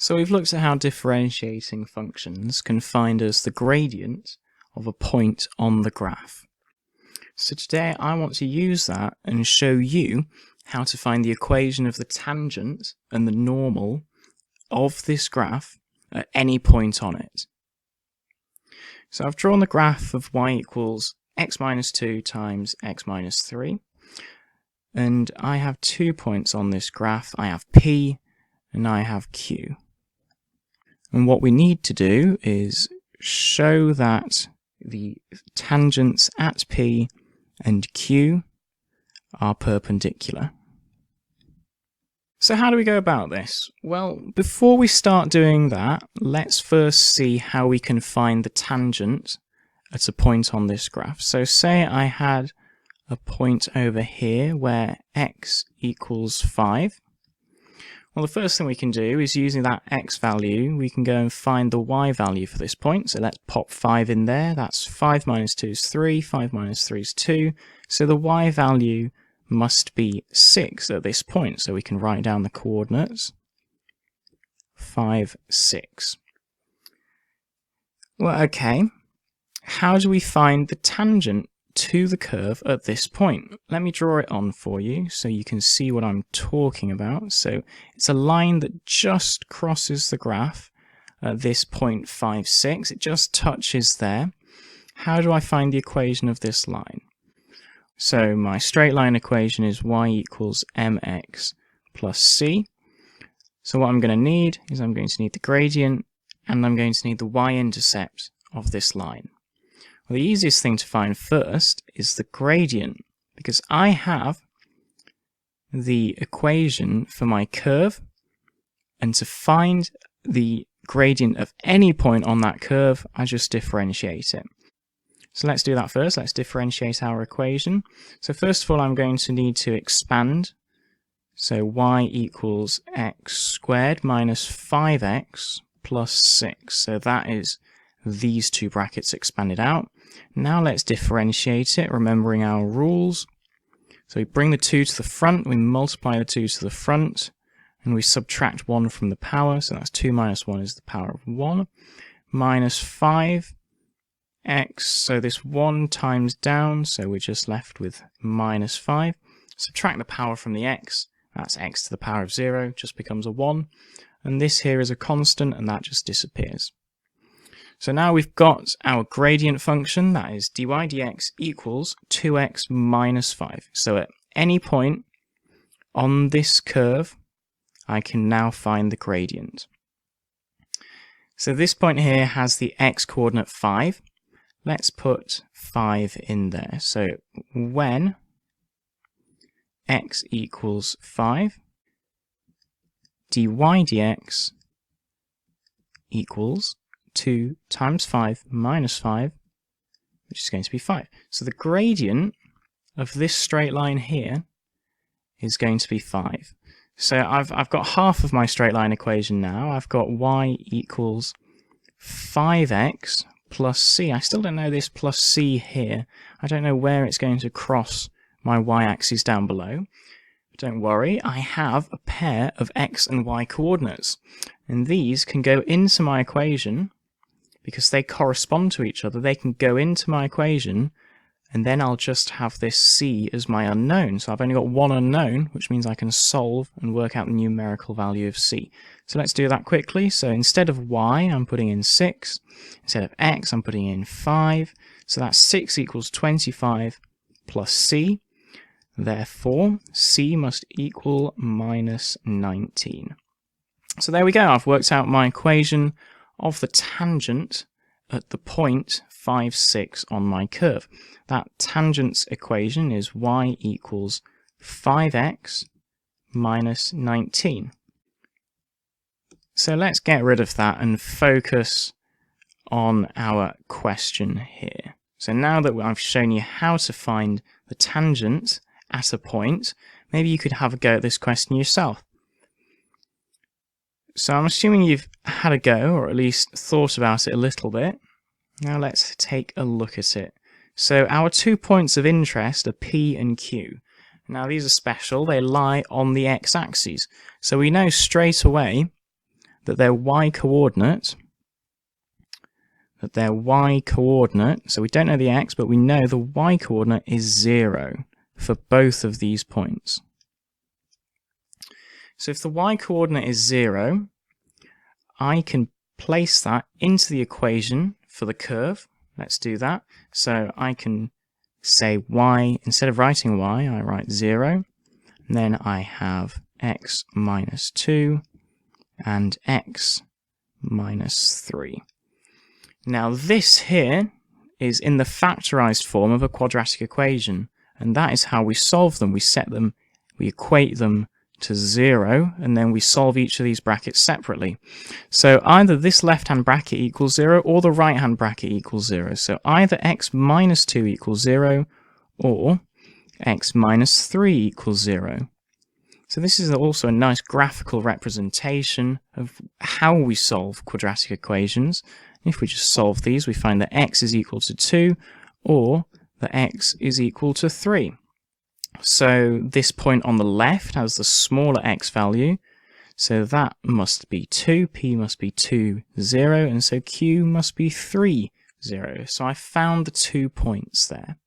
So we've looked at how differentiating functions can find us the gradient of a point on the graph. So today I want to use that and show you how to find the equation of the tangent and the normal of this graph at any point on it. So I've drawn the graph of y equals x minus 2 times x minus 3. And I have 2 points on this graph. I have P and I have Q. And what we need to do is show that the tangents at P and Q are perpendicular. So how do we go about this? Well, before we start doing that, let's first see how we can find the tangent at a point on this graph. So say I had a point over here where x equals 5. Well, the first thing we can do is using that x value, we can go and find the y value for this point. So let's pop 5 in there. That's 5 minus 2 is 3, 5 minus 3 is 2. So the y value must be 6 at this point. So we can write down the coordinates, 5, 6. Well, okay. How do we find the tangent to the curve at this point? Let me draw it on for you so you can see what I'm talking about. So it's a line that just crosses the graph at this point 5, 6. It just touches there. How do I find the equation of this line? So my straight line equation is y equals mx plus c. So what I'm going to need is I'm going to need the gradient and I'm going to need the y-intercept of this line. Well, the easiest thing to find first is the gradient, because I have the equation for my curve, and to find the gradient of any point on that curve, I just differentiate it. So let's do that first. Let's differentiate our equation. So first of all, I'm going to need to expand. So y equals x squared minus 5x plus 6. So that is these two brackets expanded out. Now let's differentiate it, remembering our rules. So we bring the 2 to the front, we multiply the 2 to the front, and we subtract 1 from the power. So that's 2 minus 1 is the power of 1. Minus 5x, so this 1 times down, so we're just left with minus 5. Subtract the power from the x, that's x to the power of 0, just becomes a 1. And this here is a constant, and that just disappears. So now we've got our gradient function, that is dy dx equals 2x minus 5. So at any point on this curve, I can now find the gradient. So this point here has the x coordinate 5. Let's put 5 in there. So when x equals 5, dy dx equals 2 times 5 minus 5, which is going to be 5. So the gradient of this straight line here is going to be 5. So I've got half of my straight line equation now. I've got y equals 5x plus c. I still don't know this plus c here. I don't know where it's going to cross my y-axis down below. Don't worry, I have a pair of x and y coordinates. And these can go into my equation because they correspond to each other. They can go into my equation, and then I'll just have this c as my unknown. So I've only got one unknown, which means I can solve and work out the numerical value of c. So let's do that quickly. So instead of y, I'm putting in 6. Instead of x, I'm putting in 5. So that's 6 equals 25 plus c. Therefore, c must equal minus 19. So there we go. I've worked out my equation of the tangent at the point 5, 6 on my curve. That tangent's equation is y equals 5x minus 19. So let's get rid of that and focus on our question here. So now that I've shown you how to find the tangent at a point, maybe you could have a go at this question yourself. So I'm assuming you've had a go, or at least thought about it a little bit. Now let's take a look at it. So our 2 points of interest are P and Q. Now these are special, they lie on the x-axis. So we know straight away that their y-coordinate, so we don't know the x, but we know the y-coordinate is 0 for both of these points. So if the y-coordinate is 0, I can place that into the equation for the curve. Let's do that. So I can say y, instead of writing y, I write 0. And then I have x minus 2 and x minus 3. Now this here is in the factorized form of a quadratic equation, and that is how we solve them. We equate them to 0, and then we solve each of these brackets separately. So either this left-hand bracket equals 0 or the right-hand bracket equals 0. So either x minus 2 equals 0 or x minus 3 equals 0. So this is also a nice graphical representation of how we solve quadratic equations. If we just solve these, we find that x is equal to 2 or that x is equal to 3. So this point on the left has the smaller x value, so that must be 2, p must be 2, 0, and so q must be 3, 0. So I found the 2 points there.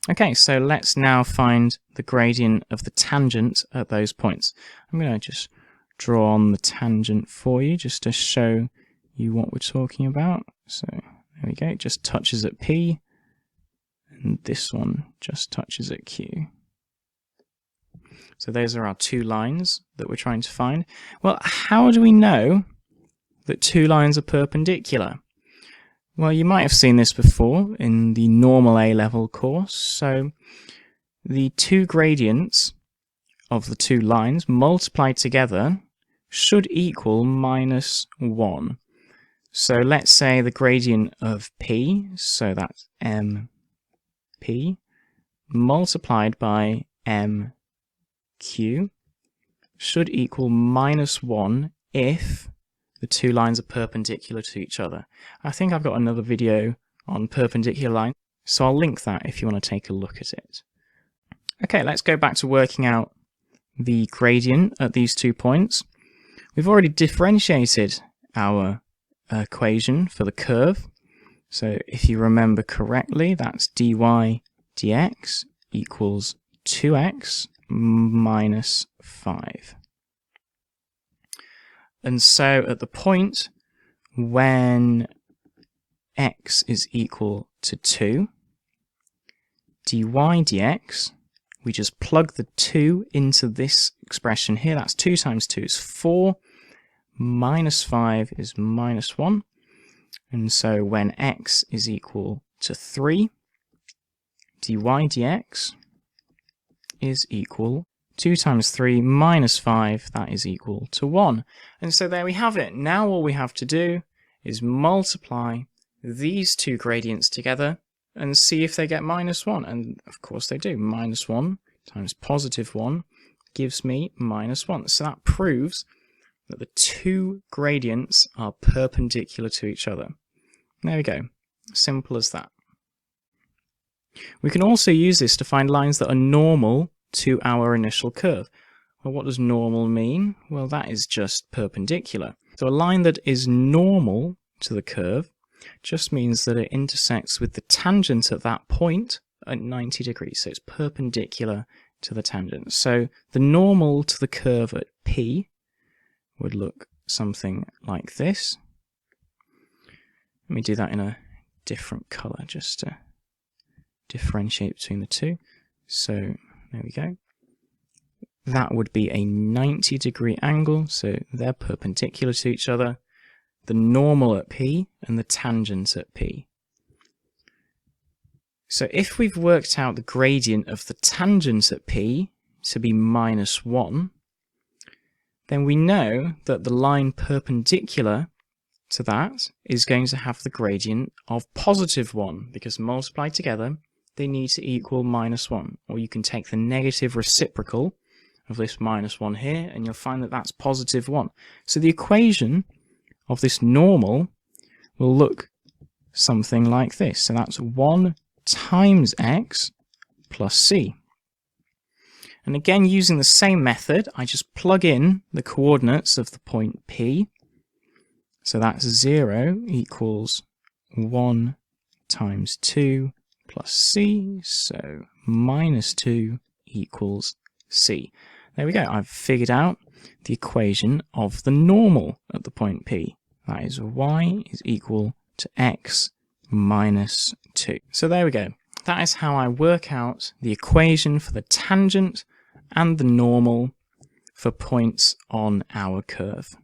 Okay, so let's now find the gradient of the tangent at those points. I'm going to just draw on the tangent for you just to show you what we're talking about. So there we go, it just touches at P, and this one just touches at Q. So those are our two lines that we're trying to find. Well, how do we know that two lines are perpendicular? Well, you might have seen this before in the normal A-level course. So the two gradients of the two lines multiplied together should equal minus 1. So let's say the gradient of P, so that's MP, multiplied by MQ should equal minus 1 if the two lines are perpendicular to each other. I think I've got another video on perpendicular lines, so I'll link that if you want to take a look at it. Okay, let's go back to working out the gradient at these 2 points. We've already differentiated our equation for the curve. So if you remember correctly, that's dy dx equals 2x minus 5. And so at the point when x is equal to 2, dy dx, we just plug the 2 into this expression here. That's 2 times 2 is 4, minus 5 is minus 1. And so when x is equal to 3, dy dx is equal 2 times 3 minus 5, that is equal to 1. And so there we have it. Now all we have to do is multiply these two gradients together and see if they get minus 1. And of course they do. Minus 1 times positive 1 gives me minus 1. So that proves that the two gradients are perpendicular to each other. There we go. Simple as that. We can also use this to find lines that are normal to our initial curve. Well, what does normal mean? Well, that is just perpendicular. So a line that is normal to the curve just means that it intersects with the tangent at that point at 90 degrees. So it's perpendicular to the tangent. So the normal to the curve at P would look something like this. Let me do that in a different color just to differentiate between the two. So there we go. That would be a 90-degree angle, so they're perpendicular to each other. The normal at P and the tangent at P. So if we've worked out the gradient of the tangent at P to be minus 1, then we know that the line perpendicular to that is going to have the gradient of positive 1, because multiplied together they need to equal minus 1. Or you can take the negative reciprocal of this minus 1 here, and you'll find that that's positive 1. So the equation of this normal will look something like this. So that's 1 times x plus c. And again, using the same method, I just plug in the coordinates of the point P. So that's 0 equals 1 times 2 plus c, so minus 2 equals c. There we go, I've figured out the equation of the normal at the point P. That is y is equal to x minus 2. So there we go. That is how I work out the equation for the tangent and the normal for points on our curve.